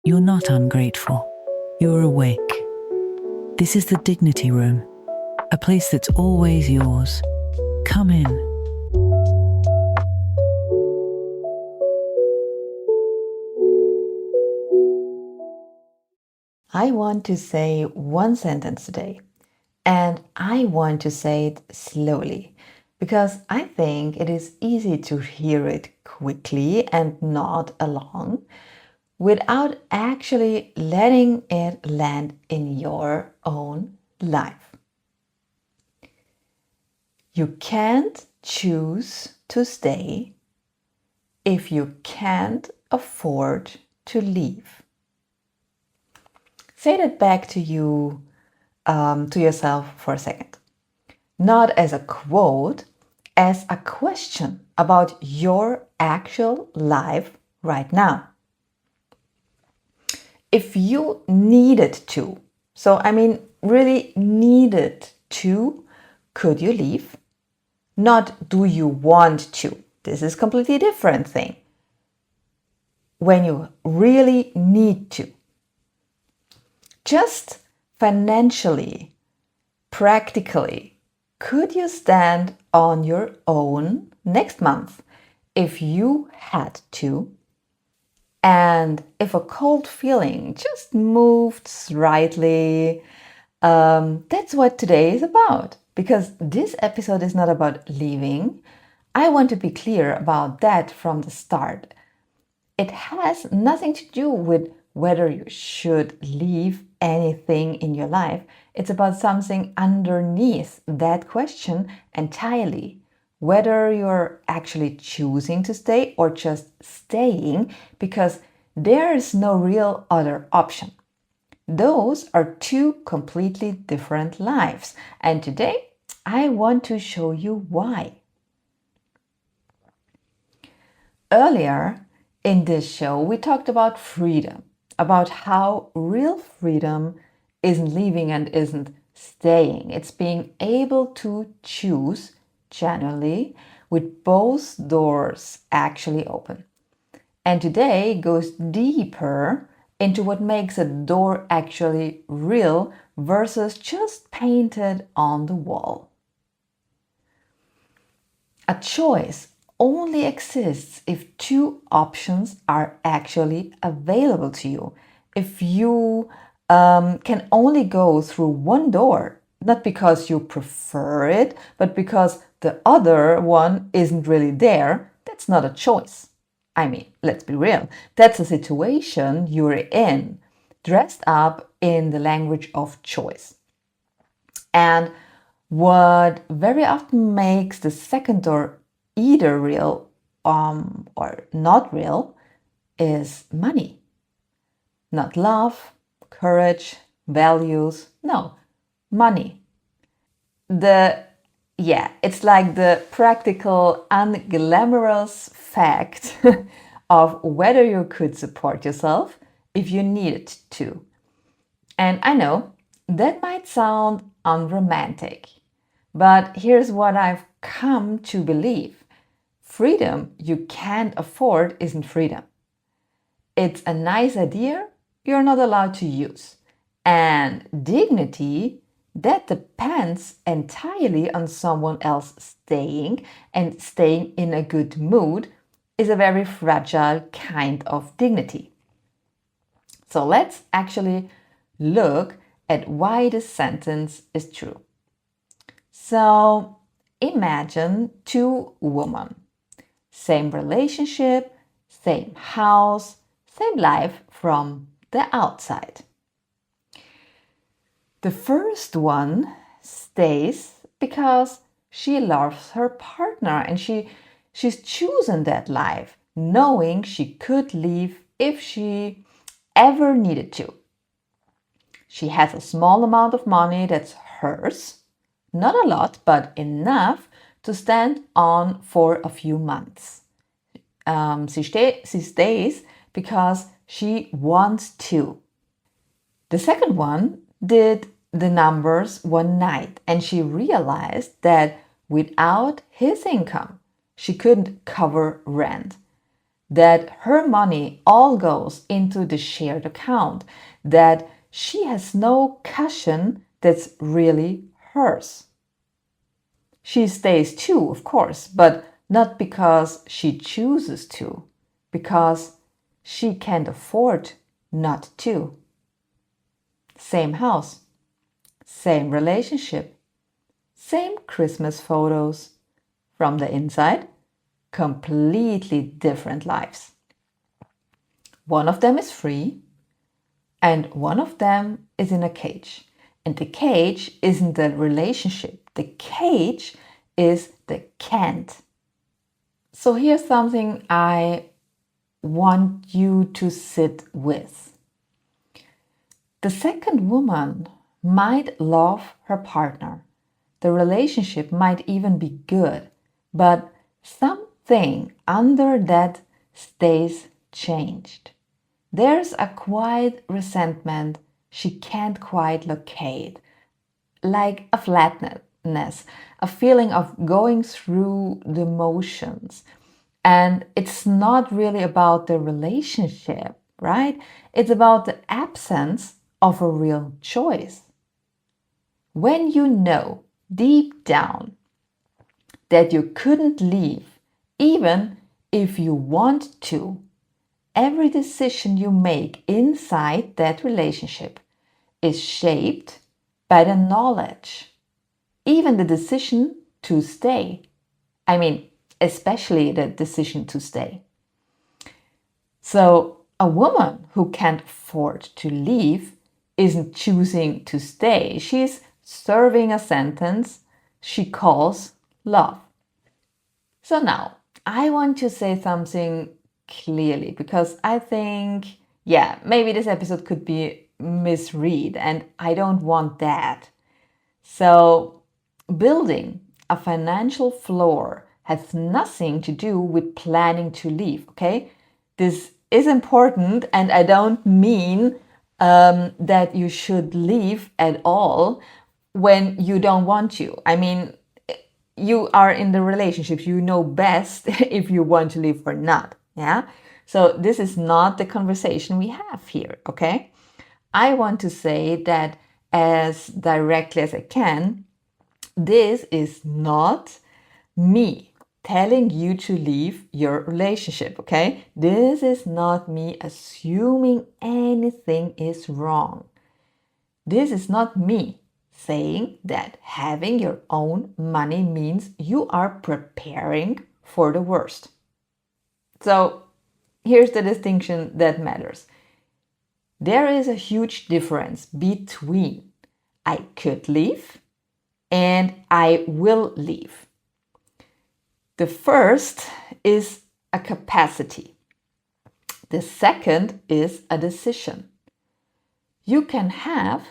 You're not ungrateful. You're awake. This is the Dignity Room, a place that's always yours. Come in. I want to say one sentence today, and I want to say it slowly because I think it is easy to hear it quickly and nod along without actually letting it land in your own life. You can't choose to stay if you can't afford to leave. Say that back to you, to yourself for a second. Not as a quote, as a question about your actual life right now. If you needed to, really needed to, could you leave? Not do you want to. This is a completely different thing. When you really need to. Just financially, practically, could you stand on your own next month if you had to? And if a cold feeling just moved slightly, that's what today is about. Because this episode is not about leaving. I want to be clear about that from the start. It has nothing to do with whether you should leave anything in your life. It's about something underneath that question entirely. Whether you're actually choosing to stay or just staying because there is no real other option. Those are two completely different lives. And today I want to show you why. Earlier in this show, we talked about freedom, about how real freedom isn't leaving and isn't staying. It's being able to choose genuinely with both doors actually open. And today goes deeper into what makes a door actually real versus just painted on the wall. A choice only exists if two options are actually available to you. If you can only go through one door, not because you prefer it, but because the other one isn't really there, that's not a choice. I mean, let's be real. That's a situation you're in, dressed up in the language of choice. And what very often makes the second door either real or not real is money. Not love, courage, values. No, money. It's like the practical, unglamorous fact of whether you could support yourself if you needed to. And I know that might sound unromantic, but here's what I've come to believe. Freedom you can't afford isn't freedom. It's a nice idea you're not allowed to use. And dignity, that depends entirely on someone else staying, and staying in a good mood is a very fragile kind of dignity. So let's actually look at why this sentence is true. So imagine two women, same relationship, same house, same life from the outside. The first one stays because she loves her partner and she's chosen that life, knowing she could leave if she ever needed to. She has a small amount of money that's hers, not a lot, but enough to stand on for a few months. She stays because she wants to. The second one did the numbers one night and she realized that without his income, she couldn't cover rent. that her money all goes into the shared account, that she has no cushion that's really hers. She stays too, of course, but not because she chooses to, because she can't afford not to. Same house, same relationship, same Christmas photos. From the inside, completely different lives. One of them is free, and one of them is in a cage. And the cage isn't the relationship, the cage is the can't. So here's something I want you to sit with. The second woman might love her partner. The relationship might even be good, but something under that stays changed. There's a quiet resentment she can't quite locate, like a flatness, a feeling of going through the motions. And it's not really about the relationship, right? It's about the absence of a real choice. When you know deep down that you couldn't leave, even if you want to, every decision you make inside that relationship is shaped by the knowledge, even the decision to stay. I mean, especially the decision to stay. So, a woman who can't afford to leave isn't choosing to stay. She's serving a sentence she calls love. So now, I want to say something clearly because I think, maybe this episode could be misread and I don't want that. So, building a financial floor has nothing to do with planning to leave, okay? This is important, and I don't mean that you should leave at all when you don't want to. I mean, you are in the relationship, you know best if you want to leave or not, yeah? So this is not the conversation we have here, okay? I want to say that as directly as I can, this is not me telling you to leave your relationship, okay? This is not me assuming anything is wrong. This is not me saying that having your own money means you are preparing for the worst. So here's the distinction that matters. There is a huge difference between I could leave and I will leave. The first is a capacity. The second is a decision. You can have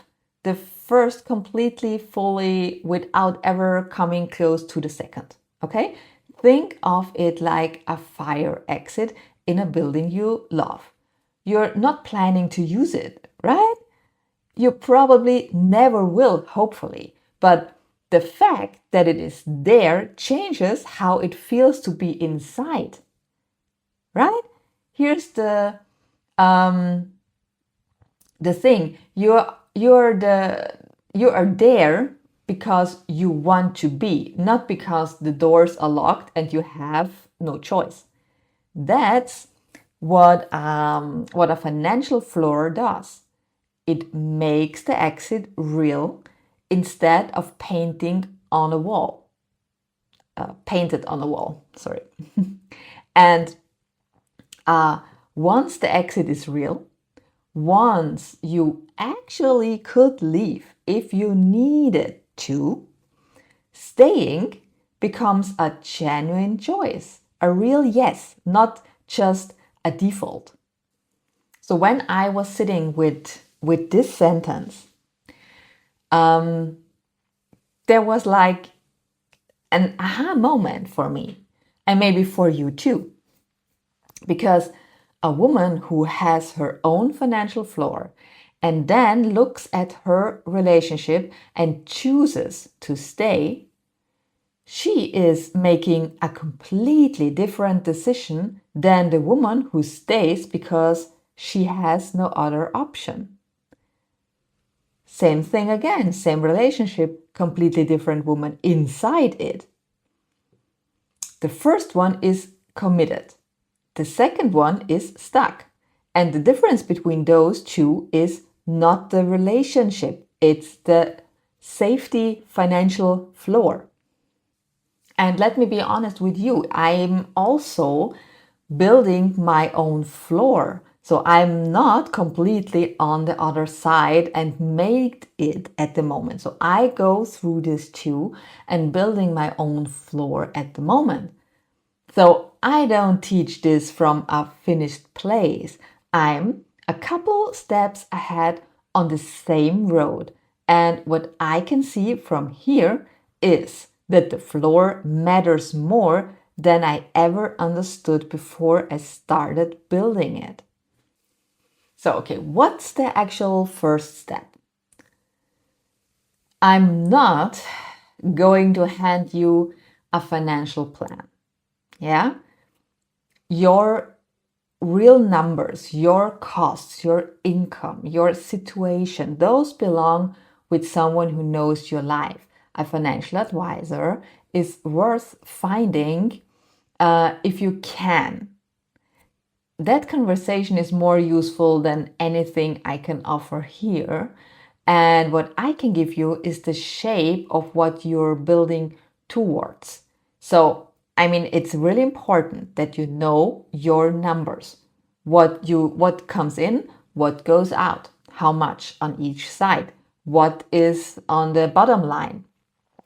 the first completely, fully, without ever coming close to the second, okay? Think of it like a fire exit in a building you love. You're not planning to use it, right? You probably never will, hopefully, but the fact that it is there changes how it feels to be inside, right? Here's the thing: you are there because you want to be, not because the doors are locked and you have no choice. That's what a financial floor does. It makes the exit real instead of painted on a wall. Sorry. And once the exit is real, once you actually could leave if you needed to, staying becomes a genuine choice, a real yes, not just a default. So when I was sitting with this sentence, there was like an aha moment for me, and maybe for you too. Because a woman who has her own financial floor and then looks at her relationship and chooses to stay, she is making a completely different decision than the woman who stays because she has no other option. Same thing again, same relationship, completely different woman inside it. The first one is committed. The second one is stuck. And the difference between those two is not the relationship, it's the safety financial floor. And let me be honest with you, I'm also building my own floor. So I'm not completely on the other side and made it at the moment. So I go through this too and building my own floor at the moment. So I don't teach this from a finished place. I'm a couple steps ahead on the same road. And what I can see from here is that the floor matters more than I ever understood before I started building it. So, okay, what's the actual first step? I'm not going to hand you a financial plan. Yeah? Your real numbers, your costs, your income, your situation, those belong with someone who knows your life. A financial advisor is worth finding if you can. That conversation is more useful than anything I can offer here. And what I can give you is the shape of what you're building towards. So, I mean, it's really important that you know your numbers, what comes in, what goes out, how much on each side, what is on the bottom line,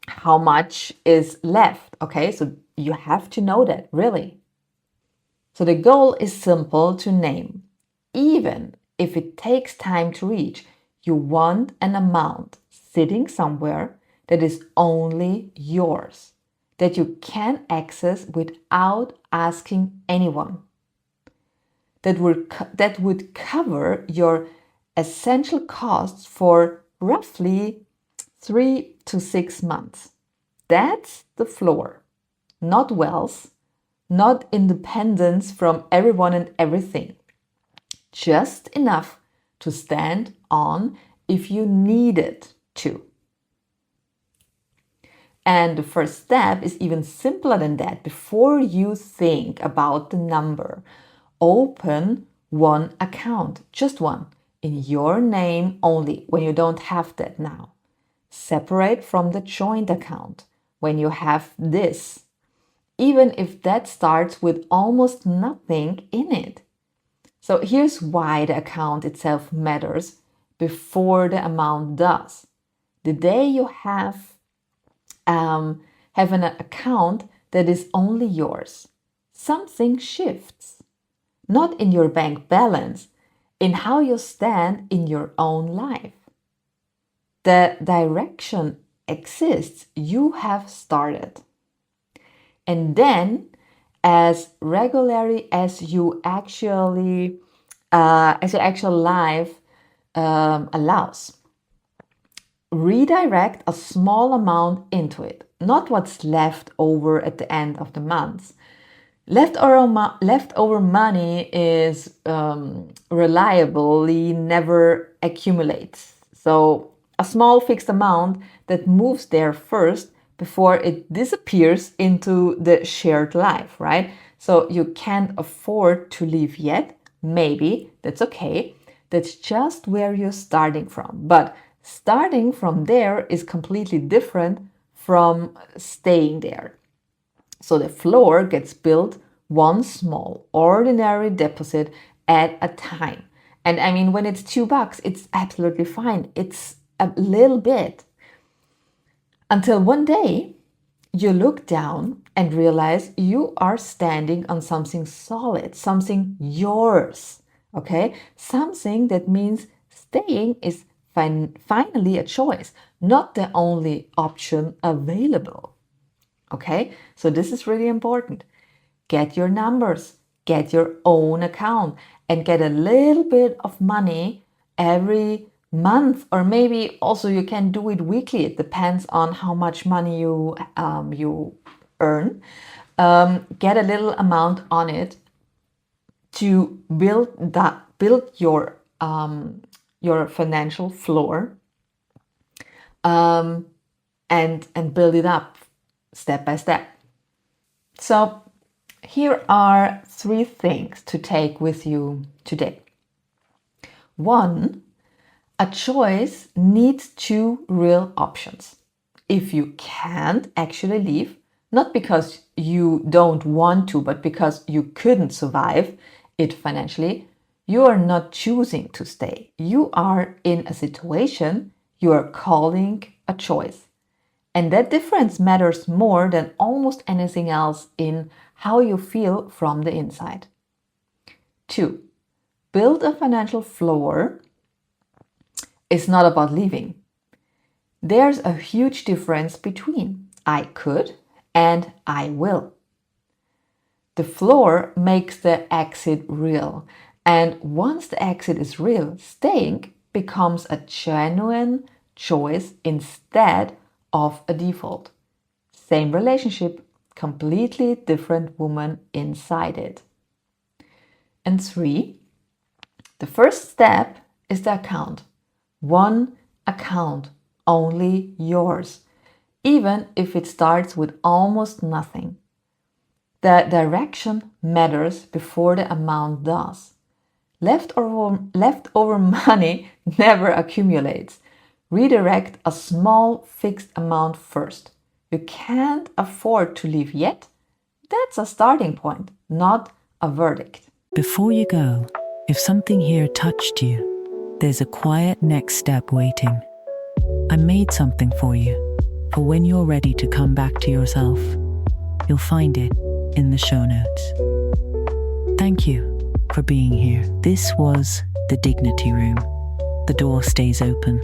how much is left. Okay, so you have to know that really. So the goal is simple to name. Even if it takes time to reach, you want an amount sitting somewhere that is only yours, that you can access without asking anyone. That would cover your essential costs for roughly 3 to 6 months. That's the floor, not wealth, not independence from everyone and everything. Just enough to stand on if you needed to. And the first step is even simpler than that. Before you think about the number, open one account, just one, in your name only when you don't have that now. Separate from the joint account when you have this, even if that starts with almost nothing in it. So here's why the account itself matters before the amount does. The day you have an account that is only yours, something shifts. Not in your bank balance, in how you stand in your own life. The direction exists, you have started. And then, as regularly as your actual life allows, redirect a small amount into it, not what's left over at the end of the month. Leftover money is reliably never accumulates. So a small fixed amount that moves there first before it disappears into the shared life, right? So you can't afford to leave yet. Maybe that's okay. That's just where you're starting from. But starting from there is completely different from staying there. So the floor gets built one small, ordinary deposit at a time. And I mean, when it's $2, it's absolutely fine. It's a little bit. Until one day, you look down and realize you are standing on something solid, something yours, okay? Something that means staying is finally a choice, not the only option available, okay? So this is really important. Get your numbers, get your own account, and get a little bit of money every month, or maybe also you can do it weekly. It depends on how much money you earn. Get a little amount on it to build your financial floor, and build it up step by step. So here are 3 things to take with you today. 1, a choice needs 2 real options. If you can't actually leave, not because you don't want to, but because you couldn't survive it financially, you are not choosing to stay. You are in a situation you are calling a choice. And that difference matters more than almost anything else in how you feel from the inside. 2, build a financial floor is not about leaving. There's a huge difference between I could and I will. The floor makes the exit real. And once the exit is real, staying becomes a genuine choice instead of a default. Same relationship, completely different woman inside it. And 3, the first step is the account. 1 account, only yours, even if it starts with almost nothing. The direction matters before the amount does. Leftover money never accumulates. Redirect a small fixed amount first. You can't afford to leave yet. That's a starting point, not a verdict. Before you go, if something here touched you, there's a quiet next step waiting. I made something for you, for when you're ready to come back to yourself. You'll find it in the show notes. Thank you for being here. This was the Dignity Room. The door stays open.